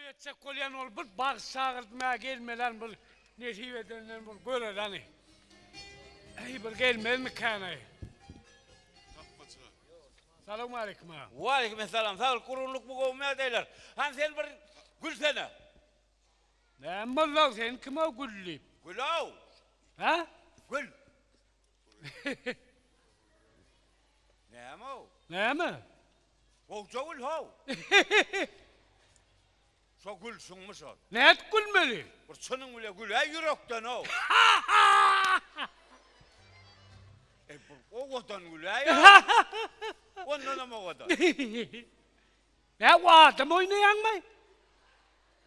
etsek kolyan ol bir bağış çağırtmaya gelmeden bir nesip edenler bir görer hani. Ey bir gelmez mi kanay? Selamun aleyküm ha. Ve aleykümselam. Sağ ol kuruluk bu kovmaya deyler. Han sen bir gülsene. Ne mallar sen kime gülleyip? Gül o. Ha? Gül. Ne mi o? Ne mi? Hoca gül ho. Şu gül sunmuş o. Ne et gülmeli? Bir sının bile gül. Ey yürekten o. O kadar gül ya. Ondan ama o kadar. Ne vaatım oynayan mı?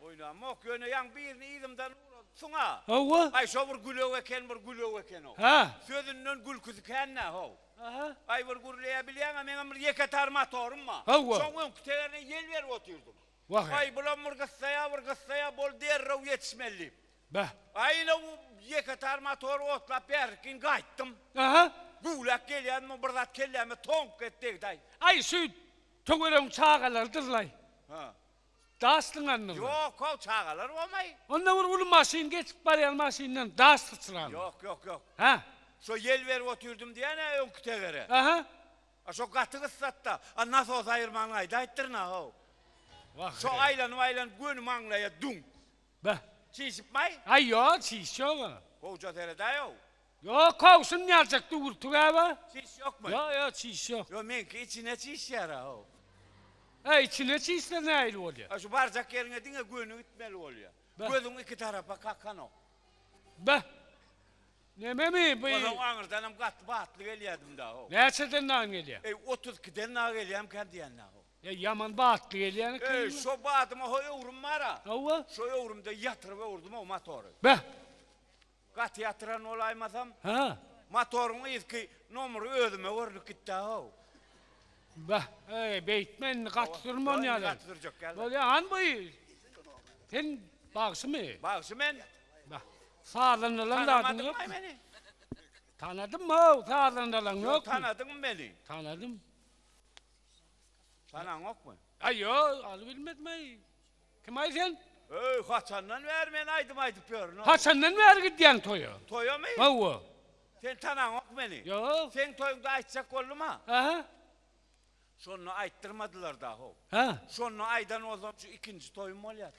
Oynama o köyüne yan birini idimden suna. Hava? Ay şu bir gülü eken bir gülü eken o. Ha? Sözünden gül kızıken ne ho. Aha. Ay bir gürleyebilen ama ben bir yekatar motorum ma. Hava. Son kütelerine yel ver oturdum. Vah. Ay bulan bir kıssaya bol derrev yetişmeliyim. Be. Ayna o yekatar motoru otlap berkin kayttım. Aha. Gulak gelen mi birdat kelleme tonk ettik day. Ay şu tögörün çağalar dırlay. Ha. Dastın anını. Yok o çağalar olmay. Onda bir ulu masin geçip barayan masinden dastı çıran. Yok. Ha? Şu yel ver oturdum diye ne ön kütelere. Aha. Şu katı kıssatta. Nasıl olsa ayırman ayda ayttırna ho. Vah. Şu aylan gün manglaya dun. Be. Çiğsip may. Ay yo çiş yok. Hoca terede yok. Yo kovsun yazacak durtu galiba. Çiş yok mu? Yo çiş yok. Yo menki içine çiş yara ho. Ay içine çişle ne ayrı oluyor? Şu barcak yerine dine günü gitmeli oluyor. Be. Gözün iki tarafa kakan o. Be. Ne mi? O zaman ağırdanım kat bahtlı geliyordım da ho. Ne çeden geliyor? 32'den ne geliyem kendi yanına ho. Ya yaman bahtlı geliyor. Şu bahtıma ho yorum var ha. Hava? Şu yorumda yatır ve vurdum o motoru. Be. Kat yatıran olaymazam. Ha? Motorun ilki numara ödüme vurduk gitti ho. Be. Ey beytmen kattırman yani. Kattıracak geldi. Böyle han boyu. Sen baksı mı? Bak ben Be. Sağdan alan da tanımadın yok. mı beni? Tanıdın mı? Sağdan alan Yok yok mu? tanıdın mı beni? Tanıdım. Tanan yok mu? Ay yo alıbilmedim ay. Kim ay sen? Haçandan vermen aydım pörün. Hasan'dan mı er gidiyen toyu? Toya mı? Hava? Sen tanan yok beni. Yok. Sen toyunda aytacak oldu mu? Aha. Sonra ayttırmadılar daha o. Ha? Sonra aydan o zaman şu ikinci toyum oluyor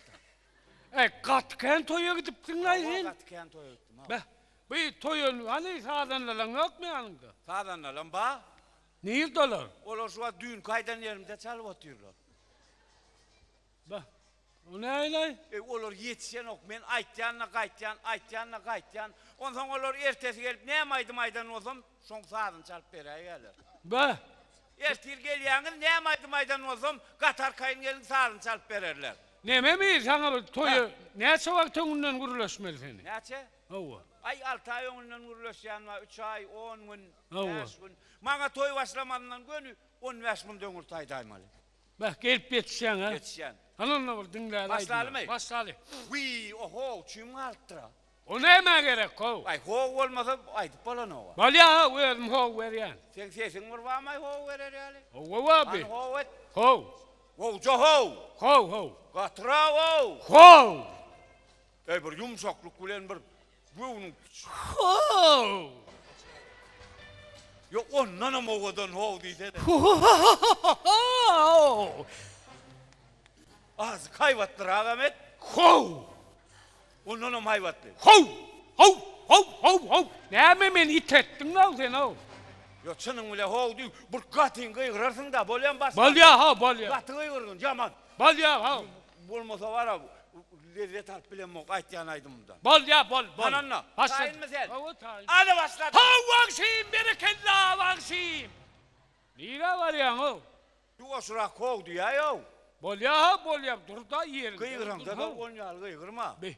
hatta. Katken toya gidiptin ay sen. Katken toya gittim ha. Be. Bu toyun hani sağdan alan yok mu yanında? Sağdan alan ba. Niye dolar? Ola şu an düğün kaydan yerimde çalıp oturuyorlar. Be. O ne öyle? Olur yetişen ok. Ben aytyanla kaytyan. Ondan olur ertesi gelip ne aydan o zaman son sağdan çalıp bereye gelir. Be. Ertir geliyanın ne aydan o zaman Katar kayın gelin sağdan çalıp bererler. Neme mi sana bu toyu? Ne çabuk tönünden guruluşmalı seni? Ne açı? Hava. Ay 6 ay onunla vuruluşyan var, 3 ay, 10 gün, Allah. 5 gün. Bana toy başlamandan günü 15 gün dönür taydaymalı. Bak gelip yetişen ha. Yetişen. Hanımla vur dinle. Başladı mı? Başladı. Vii, oho, çüm arttıra. O ne mi gerek o? Ay ho olmasa aydı falan o. Bal ya verdim ho veriyen. Sen sesin var var mı ho verir yani? O abi. An ho et. Ho. Ho, jo ho. Ho. Katıra ho. Ho. Bir yumuşaklık gülen bir bunun. Ho. Yok ondan ama o kadar ho diyse de. Ho. Az kayvattır Ahmet. Ho. Ondan ama hayvattır. Ho. Ne mi beni it ettin lan sen o? Yok senin bile ho diyor. Bir katın kıyırarsın da böyle bas. Bal ya ha bal ya. Katı kıyırın yaman. Bal ya ha. Bulmasa var ha. Lezzet alp bilen mok aytyanaydım bundan. Bal ya bal. Ananla. Tayin mi sen? Hava tayin. Hadi başladı. Ha vaksiyim bereketli vaksiyim. Niye var ya o? Du osura ho diyor ya. Bol ya bol ya dur da yerin. Kıyırım da onyal kıyırma. Be.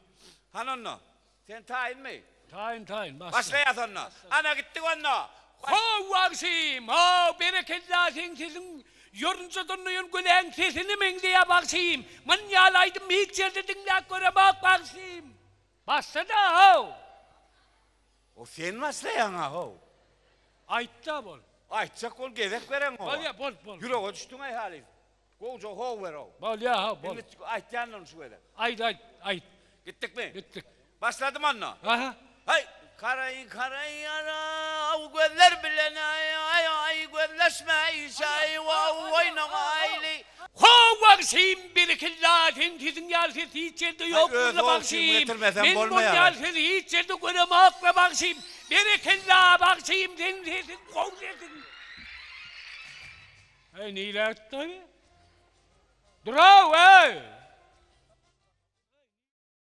Hananla. Sen tayin mi? Tayin başla. Başlayasana. Ana gittik onunla. Ho vaksiyim. Ho bereketli sizin yorunca donuyun gülen sesini men diye vaksiyim. Man yalaydım ilk çelde dinle göre bak vaksiyim. Başla da ho. O sen başlayan ha ho. Aytta bol. Aytacak ol gezek veren o. Bol ya bol. Yürü o düştün ay hali. Koca hov ver o. Bol ya ha bol. Şimdi aytcanla söyle. Ayt. Gittik mi? Gittik. Başladım anla. Aha. Hay karayı yara av gözler bilen ay gözleşme işay oyna ayli. Ho bakayım bir killatin tizin yalsiz hiç yerde yok öz da olsun, bakayım. getirmesen Ben bu bolmaya. yalsiz hiç yerde göremek ve bakayım. Bir killa bakayım senin sesin kovlesin. Hey neyle attı? Bravo hey.